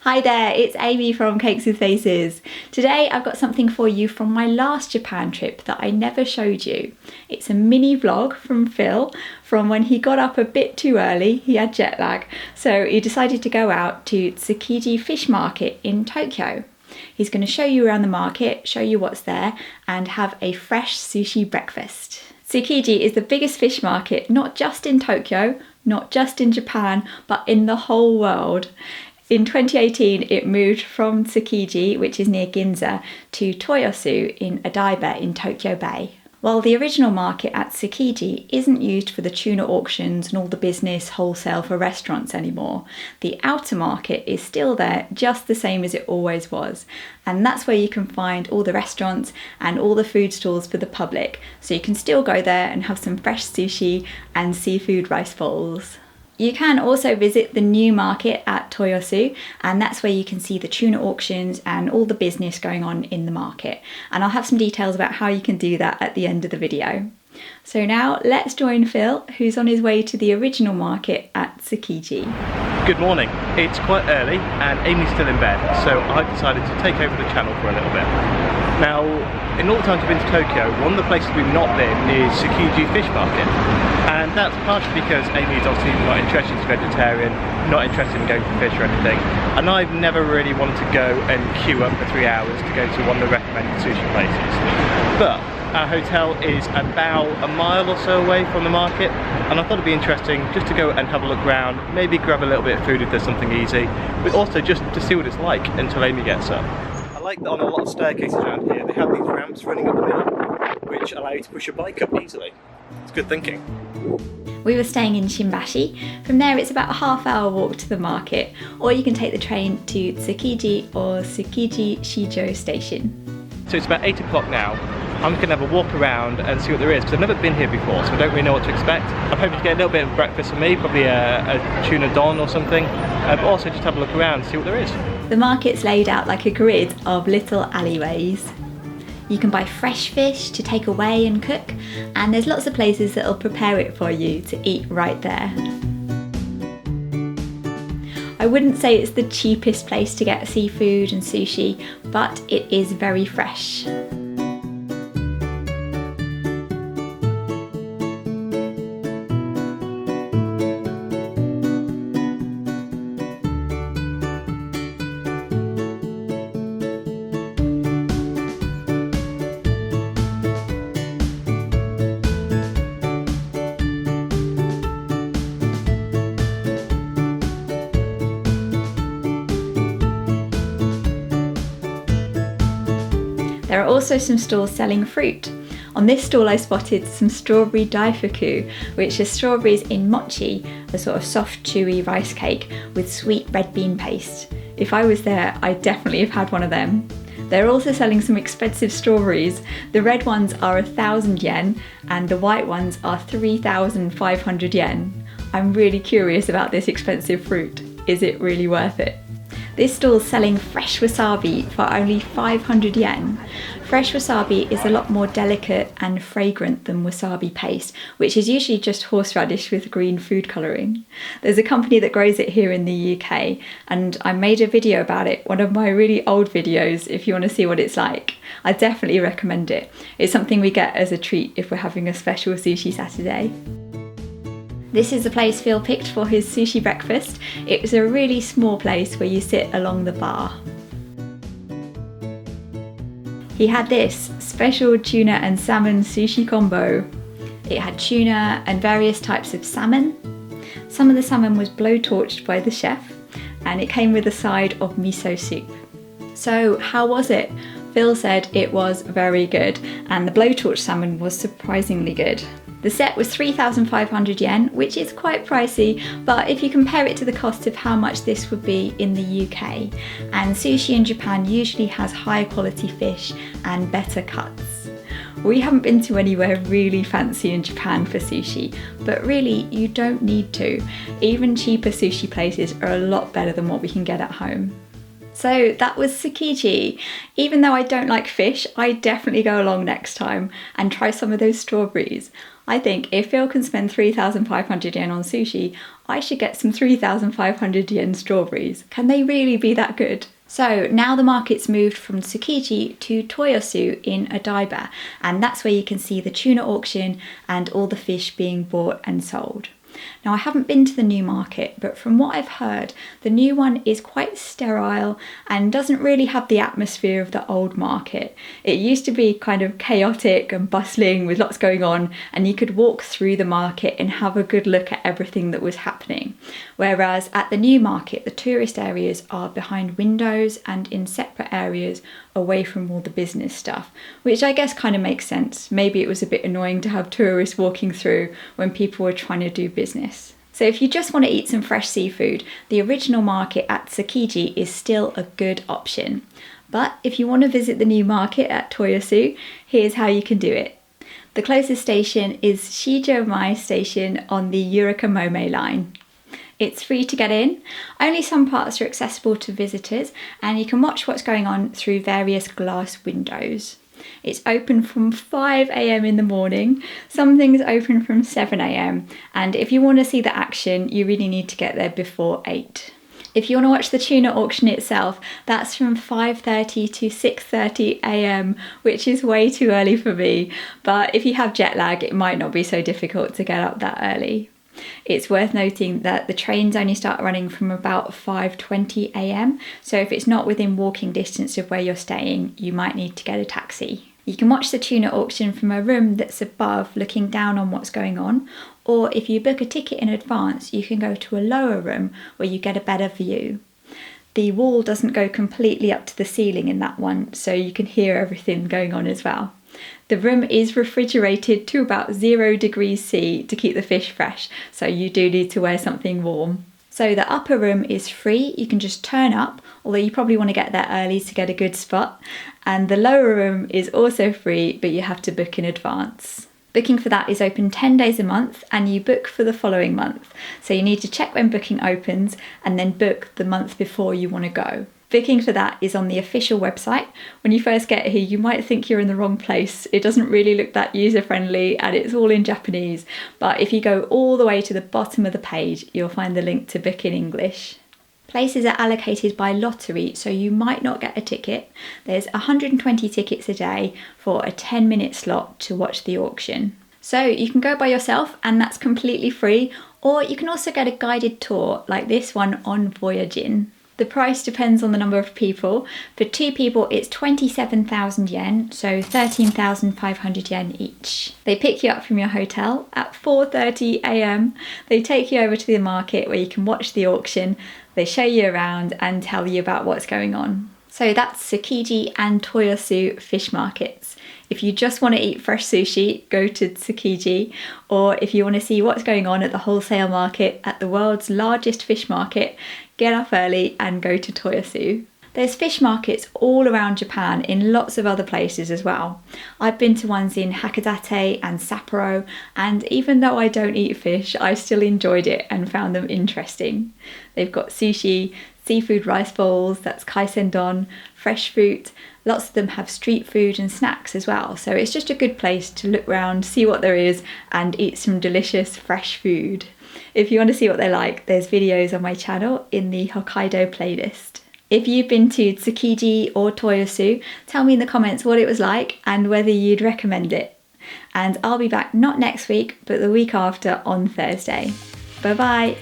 Hi there, it's Amy from Cakes with Faces. Today I've got something for you from my last Japan trip that I never showed you. It's a mini vlog from Phil from when he got up a bit too early. He had jet lag, so he decided to go out to Tsukiji Fish Market in Tokyo. He's going to show you around the market, show you what's there, and have a fresh sushi breakfast. Tsukiji is the biggest fish market, not just in Tokyo, not just in Japan, but in the whole world. In 2018, it moved from Tsukiji, which is near Ginza, to Toyosu in Odaiba in Tokyo Bay. While the original market at Tsukiji isn't used for the tuna auctions and all the business wholesale for restaurants anymore, the outer market is still there just the same as it always was. And that's where you can find all the restaurants and all the food stalls for the public. So you can still go there and have some fresh sushi and seafood rice bowls. You can also visit the new market at Toyosu, and that's where you can see the tuna auctions and all the business going on in the market. And I'll have some details about how you can do that at the end of the video. So now let's join Phil, who's on his way to the original market at Tsukiji. Good morning. It's quite early and Amy's still in bed, so I've decided to take over the channel for a little bit. Now, in all the times I've been to Tokyo, one of the places we've not been is Tsukiji Fish Market. And that's partially because Amy is obviously not interested, she's vegetarian, not interested in going for fish or anything. And I've never really wanted to go and queue up for 3 hours to go to one of the recommended sushi places. But our hotel is about a mile or so away from the market, and I thought it'd be interesting just to go and have a look around, maybe grab a little bit of food if there's something easy, but also just to see what it's like until Amy gets up. I like that on a lot of staircases around here, they have these ramps running up the middle, which allow you to push your bike up easily. It's good thinking. We were staying in Shimbashi. From there it's about a half-hour walk to the market, or you can take the train to Tsukiji or Tsukiji Shijo station. So it's about 8 o'clock now. I'm just going to have a walk around and see what there is, because I've never been here before, so I don't really know what to expect. I'm hoping to get a little bit of breakfast for me, probably a tuna don or something, but also just have a look around and see what there is. The market's laid out like a grid of little alleyways. You can buy fresh fish to take away and cook, and there's lots of places that'll prepare it for you to eat right there. I wouldn't say it's the cheapest place to get seafood and sushi, but it is very fresh. There are also some stalls selling fruit. On this stall I spotted some strawberry Daifuku, which is strawberries in mochi, a sort of soft chewy rice cake with sweet red bean paste. If I was there, I'd definitely have had one of them. They're also selling some expensive strawberries. The red ones are 1,000 yen and the white ones are 3,500 yen. I'm really curious about this expensive fruit. Is it really worth it? This stall's selling fresh wasabi for only 500 yen. Fresh wasabi is a lot more delicate and fragrant than wasabi paste, which is usually just horseradish with green food colouring. There's a company that grows it here in the UK, and I made a video about it, one of my really old videos, if you want to see what it's like. I definitely recommend it. It's something we get as a treat if we're having a special sushi Saturday. This is the place Phil picked for his sushi breakfast. It was a really small place where you sit along the bar. He had this special tuna and salmon sushi combo. It had tuna and various types of salmon. Some of the salmon was blowtorched by the chef, and it came with a side of miso soup. So how was it? Phil said it was very good, and the blowtorch salmon was surprisingly good. The set was 3,500 yen, which is quite pricey, but if you compare it to the cost of how much this would be in the UK, and sushi in Japan usually has higher quality fish and better cuts. We haven't been to anywhere really fancy in Japan for sushi, but really you don't need to. Even cheaper sushi places are a lot better than what we can get at home. So that was Tsukiji. Even though I don't like fish, I'd definitely go along next time and try some of those strawberries. I think if Phil can spend 3,500 yen on sushi, I should get some 3,500 yen strawberries. Can they really be that good? So now the market's moved from Tsukiji to Toyosu in Odaiba, and that's where you can see the tuna auction and all the fish being bought and sold. Now I haven't been to the new market, but from what I've heard, the new one is quite sterile and doesn't really have the atmosphere of the old market. It used to be kind of chaotic and bustling with lots going on, and you could walk through the market and have a good look at everything that was happening. Whereas at the new market, the tourist areas are behind windows and in separate areas away from all the business stuff, which I guess kind of makes sense. Maybe it was a bit annoying to have tourists walking through when people were trying to do business. So if you just want to eat some fresh seafood, the original market at Tsukiji is still a good option. But if you want to visit the new market at Toyosu, here's how you can do it. The closest station is Shijomai Station on the Yurakamome line. It's free to get in, only some parts are accessible to visitors, and you can watch what's going on through various glass windows. It's open from 5 AM in the morning, some things open from 7 AM, and if you want to see the action, you really need to get there before 8. If you want to watch the tuna auction itself, that's from 5:30 to 6:30 AM, which is way too early for me, but if you have jet lag, it might not be so difficult to get up that early. It's worth noting that the trains only start running from about 5:20 AM, so if it's not within walking distance of where you're staying, you might need to get a taxi. You can watch the tuna auction from a room that's above, looking down on what's going on, or if you book a ticket in advance, you can go to a lower room where you get a better view. The wall doesn't go completely up to the ceiling in that one, so you can hear everything going on as well. The room is refrigerated to about 0 degrees C to keep the fish fresh, so you do need to wear something warm. So the upper room is free, you can just turn up, although you probably want to get there early to get a good spot. And the lower room is also free, but you have to book in advance. Booking for that is open 10 days a month, and you book for the following month. So you need to check when booking opens and then book the month before you want to go. Booking for that is on the official website. When you first get here, you might think you're in the wrong place. It doesn't really look that user-friendly and it's all in Japanese. But if you go all the way to the bottom of the page, you'll find the link to book in English. Places are allocated by lottery, so you might not get a ticket. There's 120 tickets a day for a 10-minute slot to watch the auction. So you can go by yourself and that's completely free, or you can also get a guided tour like this one on Voyagin. The price depends on the number of people. For 2 people, it's 27,000 yen, so 13,500 yen each. They pick you up from your hotel at 4:30 AM. They take you over to the market where you can watch the auction. They show you around and tell you about what's going on. So that's Tsukiji and Toyosu fish markets. If you just want to eat fresh sushi, go to Tsukiji, or if you want to see what's going on at the wholesale market at the world's largest fish market, get up early and go to Toyosu. There's fish markets all around Japan in lots of other places as well. I've been to ones in Hakodate and Sapporo, and even though I don't eat fish, I still enjoyed it and found them interesting. They've got sushi, seafood rice bowls, that's kaisendon, fresh fruit. Lots of them have street food and snacks as well, so it's just a good place to look around, see what there is, and eat some delicious fresh food. If you want to see what they're like, there's videos on my channel in the Hokkaido playlist. If you've been to Tsukiji or Toyosu, tell me in the comments what it was like and whether you'd recommend it. And I'll be back not next week, but the week after on Thursday. Bye bye!